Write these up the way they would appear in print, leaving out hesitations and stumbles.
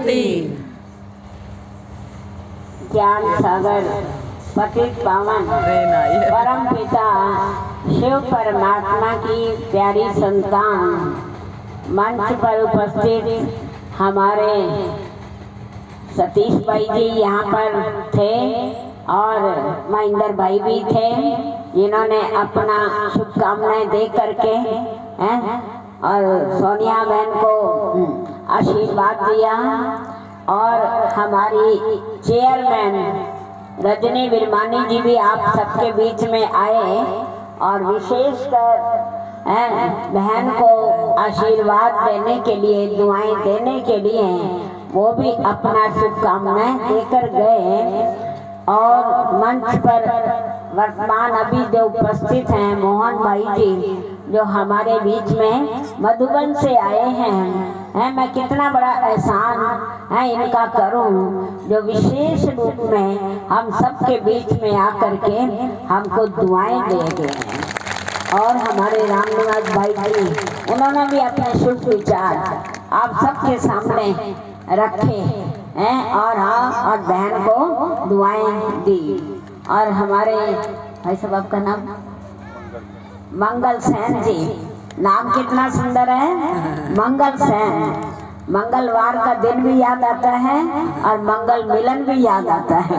कीर्ति। ज्ञान सागर पतित पावन परम पिता शिव परमात्मा की प्यारी संतान मंच पर उपस्थित हमारे सतीश भाई जी यहाँ पर थे और महेंद्र भाई भी थे, जिन्होंने अपना शुभकामनाएं दे करके और सोनिया बहन को आशीर्वाद दिया। और हमारी चेयरमैन रजनी विरमानी जी भी आप सबके बीच में आए और विशेषकर बहन को आशीर्वाद देने के लिए, दुआएं देने के लिए वो भी अपना शुभकामनाएं देकर गए। और मंच पर वर्तमान अभी जो उपस्थित हैं मोहन भाई जी, जो हमारे बीच में मधुबन से आए हैं, मैं कितना बड़ा एहसान है इनका करूं, जो विशेष रूप में हम सबके बीच में आकर के हमको दुआएं दे गए हैं। और हमारे रामनिवास भाई जी, उन्होंने भी अपने शुभ विचार आप सबके सामने रखे हैं और और बहन को दुआएं दी। और हमारे भाई साहब, आपका नाम मंगल सेन जी, नाम कितना सुंदर है, मंगल सेन। मंगलवार का दिन भी याद आता है और मंगल मिलन भी याद आता है,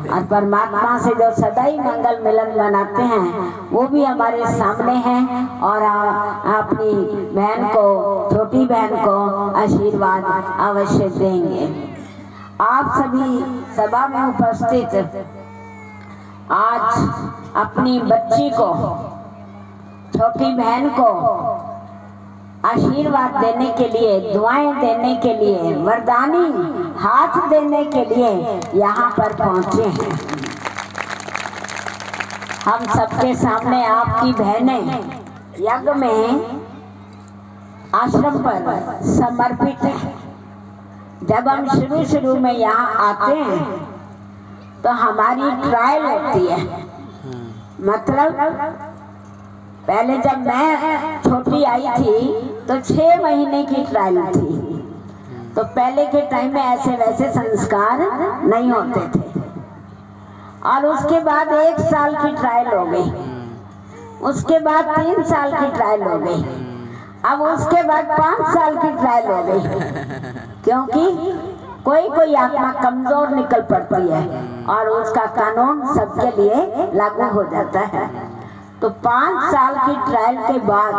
और परमात्मा से जो सदा ही मंगल मिलन मनाते हैं वो भी हमारे सामने हैं। और अपनी बहन को, छोटी बहन को आशीर्वाद अवश्य देंगे। आप सभी सभा में उपस्थित आज अपनी बच्ची को, छोटी बहन को आशीर्वाद देने के लिए, दुआएं देने के लिए, वरदानी हाथ देने के लिए यहाँ पर पहुँचे हैं। हम सबके सामने आपकी बहनें यज्ञ में आश्रम पर समर्पित है। जब हम शुरू में यहाँ आते हैं तो हमारी ट्रायल होती है, मतलब पहले जब मैं छोटी आई थी तो 6 महीने की ट्रायल थी, तो पहले के टाइम में ऐसे वैसे संस्कार नहीं होते थे। और उसके बाद 1 साल की ट्रायल हो गई, उसके बाद 3 साल की ट्रायल हो गई, अब उसके बाद 5 साल की ट्रायल हो गई, क्योंकि कोई आत्मा कमजोर निकल पड़ती है और उसका कानून सबके लिए लागू हो जाता है। तो 5 साल की ट्रायल के बाद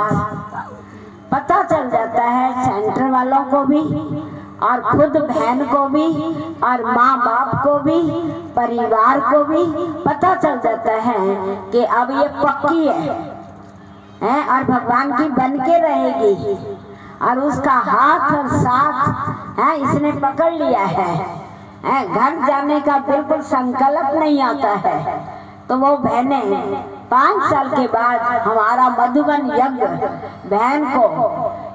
पता चल जाता है सेंटर वालों को भी और खुद बहन को भी और माँ बाप को भी, परिवार को भी पता चल जाता है कि अब ये पक्की है और भगवान की बन के रहेगी, और उसका हाथ और साथ इसने पकड़ लिया है, घर जाने का बिल्कुल संकल्प नहीं आता है। तो वो बहनें 5 साल के बाद हमारा मधुबन यज्ञ बहन को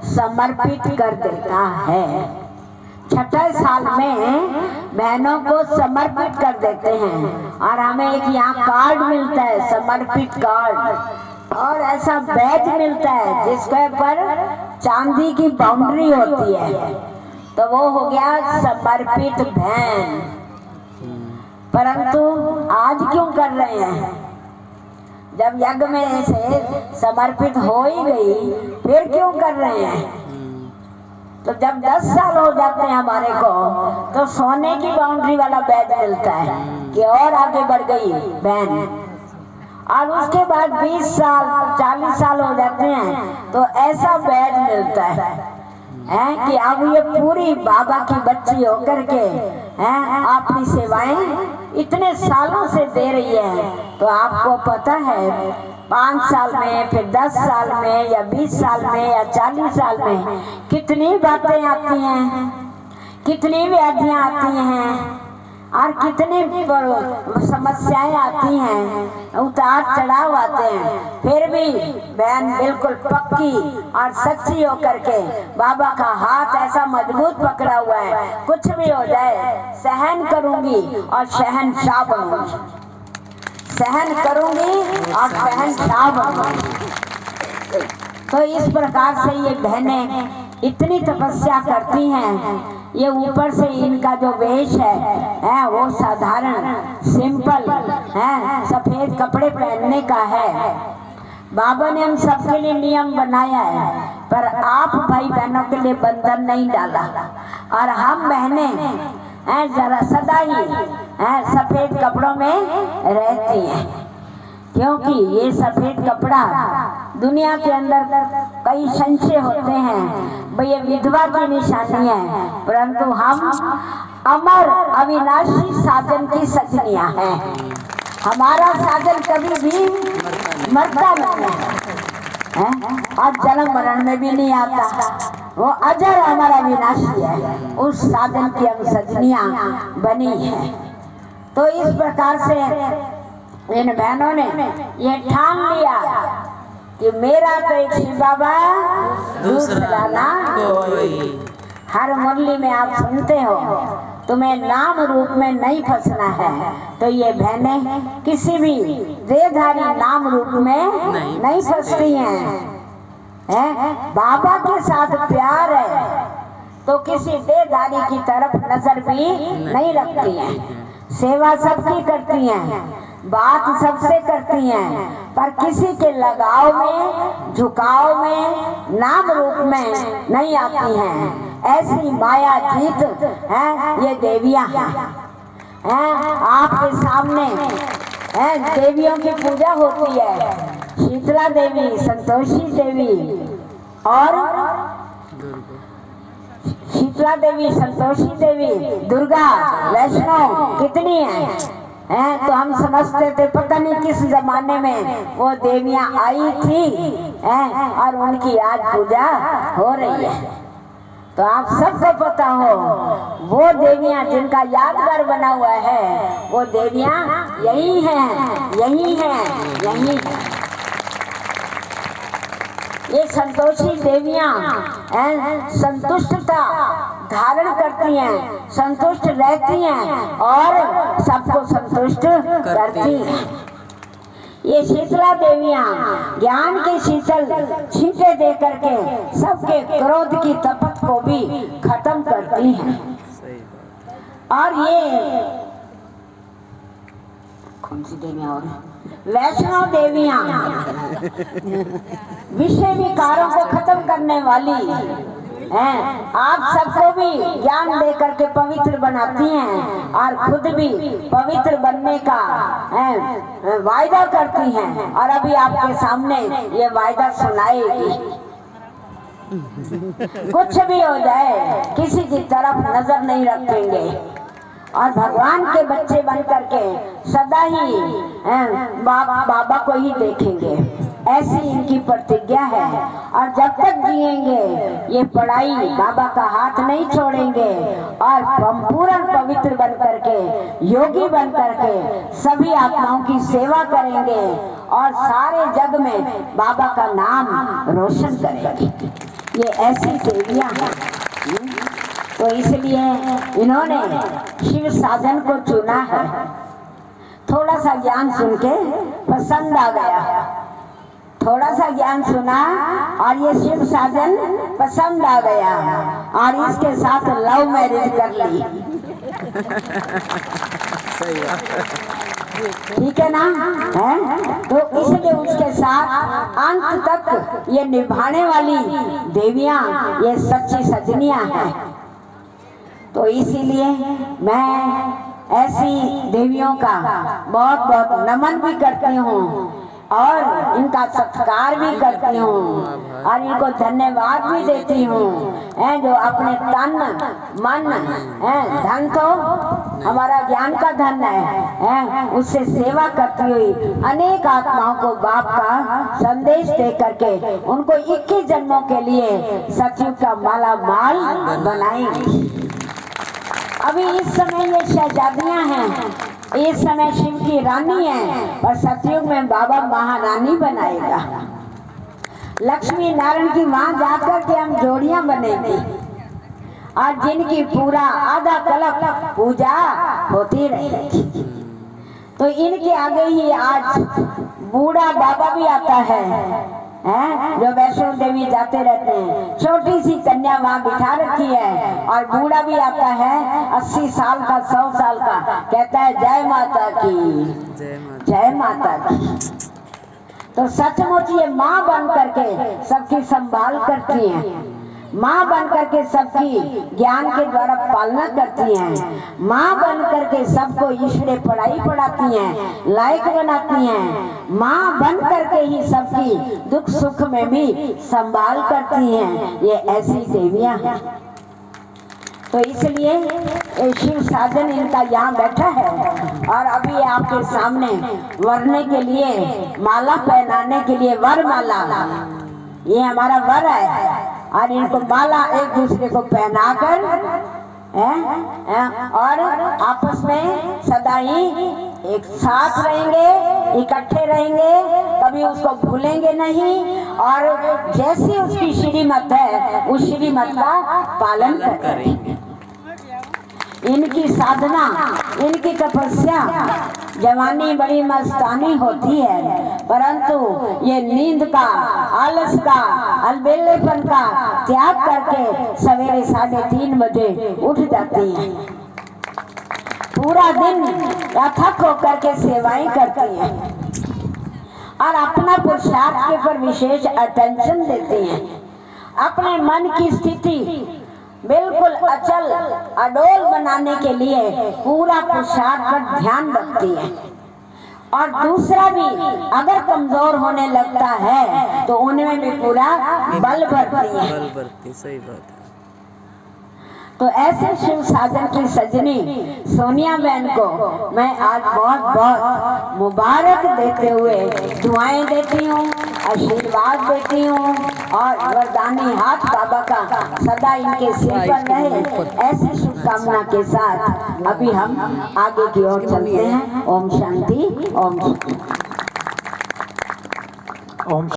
समर्पित कर देता है। 6ठे साल में बहनों को समर्पित कर देते हैं और हमें एक यहाँ कार्ड मिलता है, समर्पित कार्ड, और ऐसा बैज मिलता है जिसके पर चांदी की बाउंड्री होती है, तो वो हो गया समर्पित बहन। परंतु आज क्यों कर रहे हैं? जब यज्ञ में से समर्पित हो ही गई, फिर क्यों कर रहे हैं? तो जब 10 साल हो जाते हैं हमारे को, तो सोने की बाउंड्री वाला बैज मिलता है कि और आगे बढ़ गई बहन। और उसके बाद 20 साल 40 साल हो जाते हैं तो ऐसा बैज मिलता है कि अब ये पूरी बाबा की बच्ची होकर के अपनी सेवाएं इतने सालों से दे रही है। तो आपको पता है 5 साल में, फिर 10 साल में, या 20 साल में, या 40 साल में कितनी बातें आती हैं, कितनी व्याधियां आती हैं और कितनी समस्याएं आती हैं, उतार चढ़ाव आते हैं, फिर भी बहन बिल्कुल पक्की और सच्ची होकर के बाबा का हाथ ऐसा मजबूत पकड़ा हुआ है, कुछ भी हो जाए सहन करूंगी और शहंशाह बनूंगी, सहन करूंगी और शहंशाह बनूंगी। तो इस प्रकार से ये बहनें इतनी तपस्या करती हैं ये ऊपर से इनका जो वेश है वो साधारण सिंपल है, सफेद कपड़े पहनने का है। बाबा ने हम सबके लिए नियम बनाया है, पर आप भाई बहनों के लिए बंधन नहीं डाला। और हम बहनें जरा सदा ही सफेद कपड़ों में रहती हैं, क्योंकि ये सफेद कपड़ा दुनिया के अंदर कई संशय होते हैं भाई ये विधवा की निशानी है, परंतु हम अमर अविनाशी साजन की सजनियां हैं। हमारा साजन कभी भी मरता नहीं है और जन्म मरण में भी नहीं आता, वो अजर हमारा विनाशी है। उस साजन की हम सजनियां बनी है। तो इस प्रकार से इन बहनों ने ये ठान लिया कि मेरा तो एक शिव बाबा दूसरा ना कोई। हर मुरली में आप सुनते हो तुम्हें नाम रूप में नहीं फंसना है, तो ये बहनें किसी भी देहधारी नाम रूप में नहीं फंसती हैं। बाबा के साथ प्यार है तो किसी देहधारी की तरफ नजर भी नहीं रखती हैं। सेवा सबकी करती हैं, बात सबसे करती हैं, पर किसी के लगाव में झुकाव में नाम रूप में नहीं आती हैं। ऐसी माया जीत है ये देवियां हैं। आपके सामने देवियों की पूजा होती है, शीतला देवी, संतोषी देवी और शीतला देवी, संतोषी देवी, दुर्गा, वैष्णव कितनी हैं। तो हम समझते थे पता नहीं किस जमाने में वो देवियां आई थी और उनकी आज पूजा हो रही है। तो आप सबको पता हो वो देवियां जिनका यादगार बना हुआ है वो देवियां यही हैं, यही हैं, यही हैं। ये संतोषी देवियां संतुष्टता धारण करती हैं, संतुष्ट रहती हैं और सबको संतुष्ट करती हैं। ये शीतला देवियां ज्ञान के शीतल छींटे दे करके सबके क्रोध की तपत को भी खत्म करती हैं। और ये कौन सी देवियां और वैष्णव देवियां विषय विकारों को खत्म करने वाली हैं। आप सबको भी ज्ञान देकर के पवित्र बनाती हैं और खुद भी पवित्र बनने का वायदा करती हैं और अभी आपके सामने ये वायदा सुनाएगी। कुछ भी हो जाए किसी की तरफ नजर नहीं रखेंगे और भगवान के बच्चे बन करके सदा ही बाबा को ही देखेंगे, ऐसी इनकी प्रतिज्ञा है। और जब तक जिएंगे ये पढ़ाई बाबा का हाथ नहीं छोड़ेंगे और पूर्ण पवित्र बन करके योगी बन करके सभी आत्माओं की सेवा करेंगे और सारे जग में बाबा का नाम रोशन करेंगे। ये ऐसी देवियां हैं। तो इसलिए इन्होंने शिव साधन को चुना है। थोड़ा सा ज्ञान सुन के पसंद आ गया, थोड़ा सा ज्ञान सुना और ये शिव साधन पसंद आ गया और इसके साथ लव मैरिज कर ली। ठीक है ना, है? तो इसलिए उसके साथ अंत तक ये निभाने वाली देवियां ये सच्ची सजनियां हैं। तो इसीलिए मैं ऐसी देवियों का बहुत बहुत नमन भी करती हूँ और इनका सत्कार भी करती हूँ और इनको धन्यवाद भी देती हूँ जो अपने तन मन धन तो हमारा ज्ञान का धन है उससे सेवा करती हुई अनेक आत्माओं को बाप का संदेश दे करके उनको 21 जन्मों के लिए सतयुग का माला माल बनाएंगी। अभी इस समय ये शहजादियां हैं, इस समय शिव की रानी है और सतयुग में बाबा महारानी बनाएगा। लक्ष्मी नारायण की वहां जाकर के हम जोड़ियां बनेंगे और जिनकी पूरा आधा कल्प पूजा होती रहेगी। तो इनके आगे ही आज बूढ़ा बाबा भी आता है हैं जो वैष्णो देवी जाते रहते हैं। छोटी सी कन्या वहाँ बिठा रखी है और बूढ़ा भी आता है 80 साल का 100 साल का, कहता है जय माता की, जय माता की। तो सचमुच ये माँ बन करके सबकी संभाल करती हैं, माँ बन करके सबकी ज्ञान के द्वारा पालना करती हैं, माँ बन करके सबको ईश्वरीय पढ़ाई पढ़ाती हैं, लायक बनाती हैं, माँ बन करके ही सबकी दुख सुख में भी संभाल करती हैं। ये ऐसी देवियां हैं। तो इसलिए शिव साजन इनका यहाँ बैठा है और अभी आपके सामने वरने के लिए, माला पहनाने के लिए वर माला, ये हमारा वर है और इनको माला एक दूसरे को पहनाकर और आपस में सदा ही एक साथ रहेंगे, इकट्ठे रहेंगे, कभी उसको भूलेंगे नहीं और जैसी उसकी श्रीमत है उस श्रीमत का पालन करेंगे। इनकी साधना, इनकी तपस्या, जवानी बड़ी मस्तानी होती है, परंतु ये नींद का, आलस का, अलबेलेपन का त्याग करके सवेरे 3:30 बजे उठ जाती हैं। पूरा दिन अथक होकर के सेवाएं करती हैं और अपना पुरुषार्थ के ऊपर विशेष अटेंशन देती हैं। अपने मन की स्थिति बिल्कुल अचल अडोल बनाने के लिए पूरा पुरुषार्थ पर ध्यान रखती है और दूसरा भी अगर कमजोर होने लगता है तो उनमें भी पूरा बल भरती है। सही बात है। तो ऐसे शिव साजन की सजनी सोनिया बहन को मैं आज बहुत बहुत मुबारक देते हुए दुआएं देती हूँ, आशीर्वाद देती हूँ और वरदानी हाथ बाबा का सदा इनके सिर पर रहे, ऐसी शुभकामना के साथ अभी हम आगे की ओर चलते हैं। ओम शांति, ओम शांति।